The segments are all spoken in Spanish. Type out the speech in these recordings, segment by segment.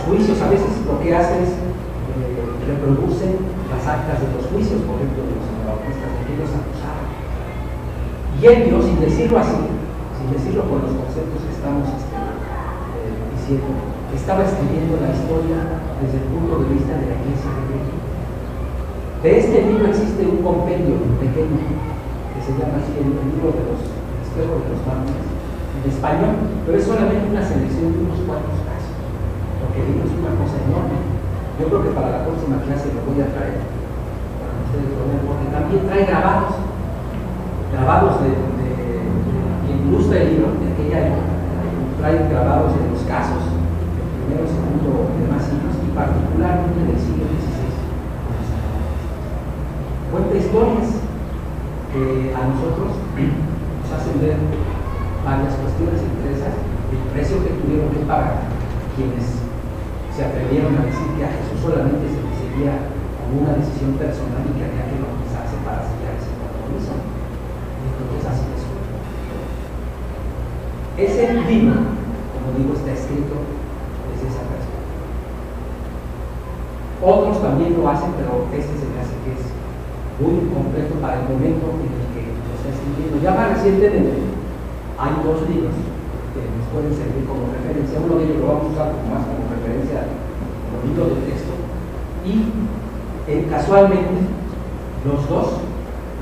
juicios. A veces lo que hacen es reproducen las actas de los juicios, por ejemplo, de los anabautistas, de que ellos acusaron. Y Elvio, sin decirlo así, sin decirlo con los conceptos que estamos diciendo, estaba escribiendo la historia desde el punto de vista de la Iglesia de México. De este libro existe un compendio pequeño que se llama así el libro de los espejos de los mártires, en español, pero es solamente una selección de unos cuantos casos, porque el libro es una cosa enorme. Yo creo que para la próxima clase lo voy a traer para que ustedes lo vean, porque también trae grabados de quien ilustra el libro de aquella época, trae grabados de los casos del primero, segundo y demás siglos, y particularmente del siglo XVI. Cuenta historias que a nosotros nos hacen ver varias cuestiones, entre esas el precio que tuvieron que pagar quienes se atrevieron a decir que a Jesús solamente se le seguía como una decisión personal y que había que bautizarse para sellar ese compromiso. Y entonces así es. Ese libro, como digo, está escrito desde esa perspectiva. Otros también lo hacen, pero este se me hace que es muy completo para el momento en el que lo está escribiendo. Ya más recientemente hay dos libros que nos pueden servir como referencia. Uno de ellos lo vamos a usar más como referencia como libro de texto, y casualmente los dos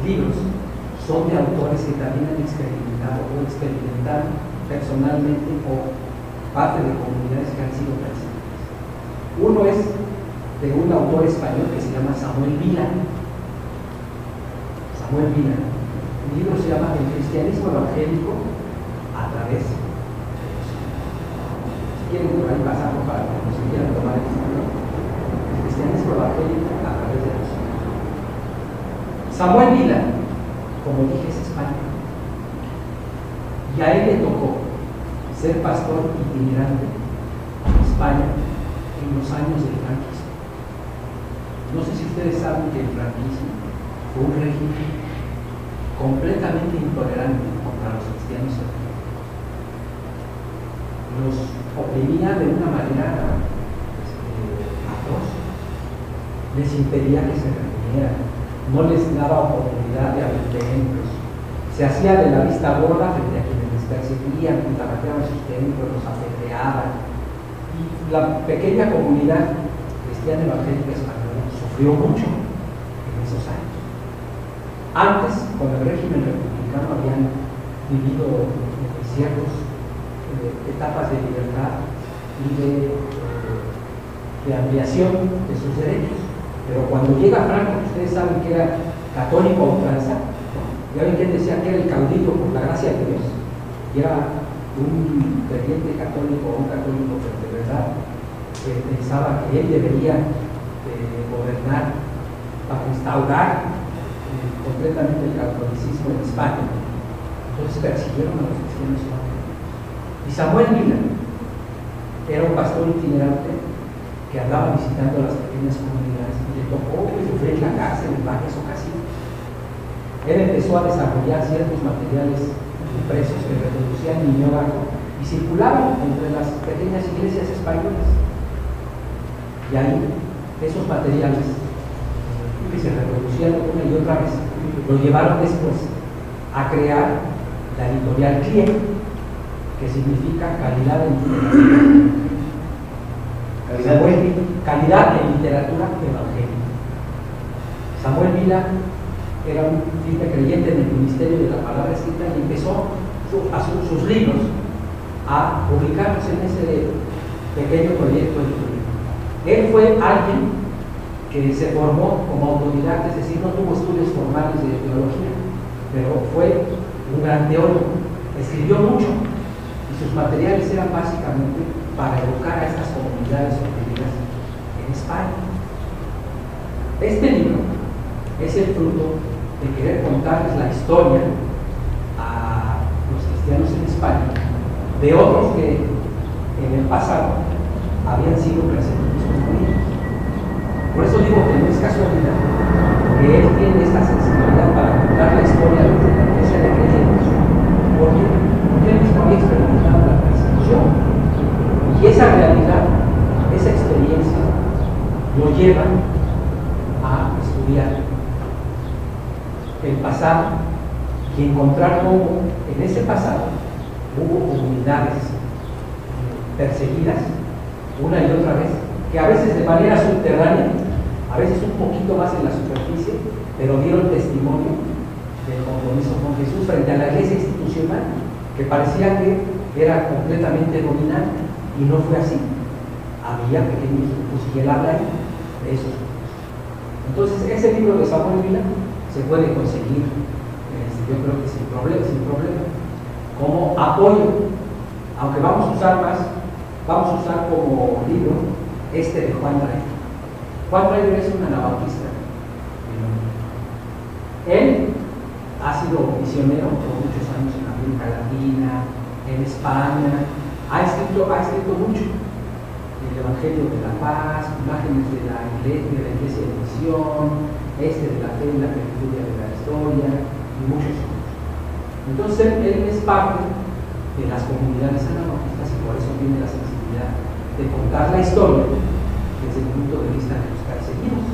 libros son de autores que también han experimentado o experimentaron personalmente o parte de comunidades que han sido perseguidas. Uno es de un autor español que se llama Samuel Vila. El libro se llama El cristianismo evangélico a través de los siglos. Si quieren por ahí pasarlo para que nos quieran tomar el libro. El cristianismo evangélico a través de los siglos. Samuel Vila, como dije, es español. Y a él le tocó ser pastor itinerante en España en los años del franquismo. No sé si ustedes saben que el franquismo fue un régimen completamente intolerante contra los cristianos evangélicos. Los oprimía de una manera atroz. Les impedía que se reunieran, no les daba oportunidad de abrir templos, se hacía de la vista gorda frente a quienes les perseguían, contraatacaban sus templos, los apedreaban. Y la pequeña comunidad cristiana evangélica española sufrió mucho en esos años. Antes, con el régimen republicano, habían vivido ciertas etapas de libertad y de ampliación de sus derechos. Pero cuando llega Franco, ustedes saben que era católico a ultranza, ya ven que él decía que era el caudillo por la gracia de Dios, y era un ferviente católico, un católico pero de verdad, que pensaba que él debería gobernar para instaurar completamente el catolicismo en España. Entonces persiguieron a los cristianos evangélicos. Y Samuel Vila era un pastor itinerante que andaba visitando las pequeñas comunidades y le tocó sufrir la cárcel en varias ocasiones. Él empezó a desarrollar ciertos materiales impresos que reproducían niño gato y circulaban entre las pequeñas iglesias españolas. Y ahí esos materiales que se reproducían una y otra vez lo llevaron después a crear la editorial CLIE, que significa calidad en literatura. Calidad en literatura evangélica. Samuel Vila era un firme creyente en el ministerio de la palabra escrita y empezó sus libros a publicarlos en ese pequeño proyecto editorial. Él fue alguien que se formó como autodidacta, es decir, no tuvo estudios formales de teología, pero fue un gran teólogo, escribió mucho y sus materiales eran básicamente para educar a estas comunidades oprimidas en España. Este libro es el fruto de querer contarles la historia a los cristianos en España de otros que en el pasado habían sido perseguidos como ellos. Por eso digo que no es casualidad que él tiene esta sensibilidad para contar la historia de la iglesia de creyentes, porque él mismo había experimentado la persecución y esa realidad, esa llevan a estudiar el pasado y encontrar cómo en ese pasado hubo comunidades perseguidas una y otra vez, que a veces de manera subterránea, a veces un poquito más en la superficie, pero dieron testimonio del compromiso con Jesús frente a la iglesia institucional, que parecía que era completamente dominante, y no fue así. Había pequeños grupos, y él habla ahí de esos grupos. Entonces, ese libro de Samuel Vila se puede conseguir, yo creo que sin problema, como apoyo, aunque vamos a usar como libro de Juan Dreyer. Juan Dreyer es un anabautista. Él ha sido misionero por muchos años en América Latina, en España, ha escrito mucho. El Evangelio de la Paz, imágenes de la iglesia de misión, de la fe y la periferia de la historia, y muchos otros. Entonces, él es parte de las comunidades anabautistas y por eso tiene la sensibilidad de contar la historia desde el punto de vista de los perseguidos,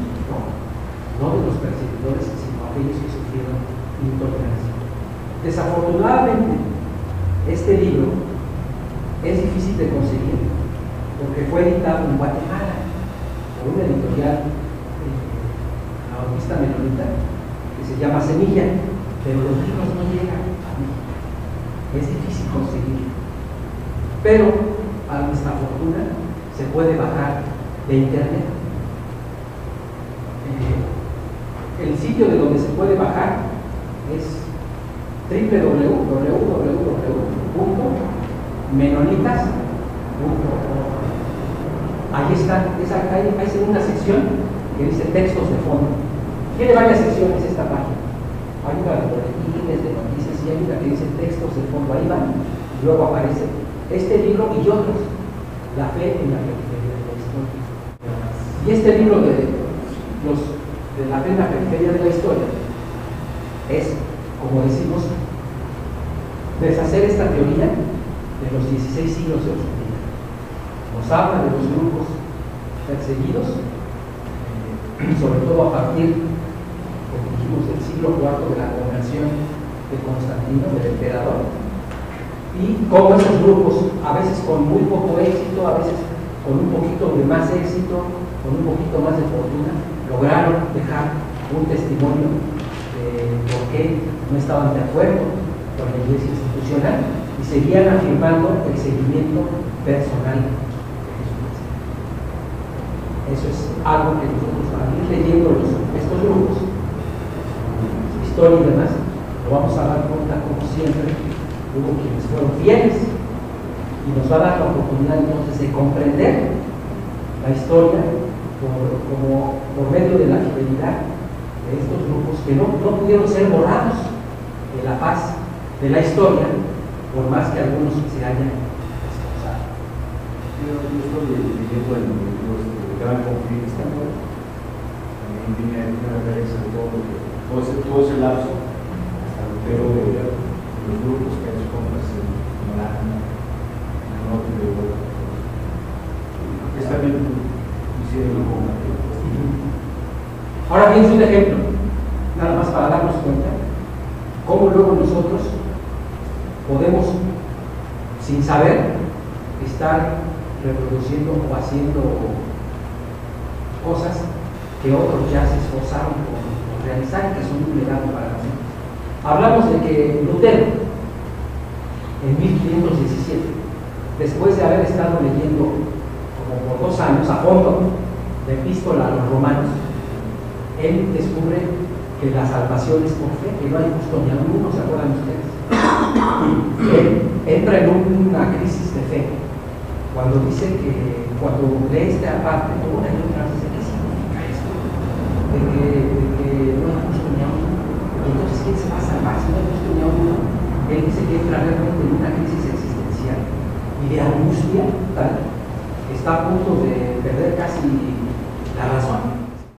no de los perseguidores, sino aquellos que sufrieron intolerancia. Desafortunadamente, este libro es difícil de conseguir porque fue editado en Guatemala por una editorial anabautista menonita que se llama Semilla, pero los libros no llegan a México. Es difícil conseguirlo, pero a nuestra fortuna se puede bajar de internet. El sitio de donde se puede bajar es www.menonitas.org. Ahí está, hay una sección que dice textos de fondo. Tiene varias secciones esta página. Hay una de boletines, de noticias, y hay una que dice textos de fondo. Ahí van, y luego aparece este libro y otros. La fe en la periferia de la historia. Y este libro de la fe en la periferia de la historia es, como decimos, deshacer esta teoría de los 16 siglos de oscuridad. Nos habla de los grupos perseguidos, sobre todo a partir, como dijimos, del siglo IV, de la conversión de Constantino, del emperador, y cómo esos grupos, a veces con muy poco éxito, a veces con un poquito de más éxito, con un poquito más de fortuna, lograron dejar un testimonio de por qué no estaban de acuerdo con la iglesia institucional y seguían afirmando el seguimiento personal de Jesucristo. Eso es algo que nosotros, al ir leyendo estos grupos, su historia y demás, lo vamos a dar cuenta, como siempre, hubo quienes fueron fieles, y nos va a dar la oportunidad entonces de comprender la historia por medio de la fidelidad de estos grupos que no pudieron ser borrados de la paz de la historia, por más que algunos se hayan esforzado. Yo estoy leyendo el gran conflicto, también tiene una referencia de todo ese lapso, hasta Lutero, de los grupos que han hecho compras en Holanda, en el norte de Europa. Está bien, hicieron como Ahora bien, un ejemplo, nada más para darnos cuenta cómo luego nosotros podemos, sin saber, estar reproduciendo o haciendo cosas que otros ya se esforzaron por realizar y que son un legado para nosotros. Hablamos de que Lutero, en 1517, después de haber estado leyendo como por 2 años a fondo la epístola a los romanos, él descubre que la salvación es por fe, que no hay justo ni a uno, ¿se acuerdan ustedes? Él entra en una crisis de fe cuando dice que, cuando lee esta parte, una y otra vez, ¿qué significa esto? De que no hay justo ni a uno. Y entonces, ¿quién se va a salvar si no hay justo ni a uno? Él dice que entra realmente en una crisis existencial y de angustia tal, que está a punto de perder casi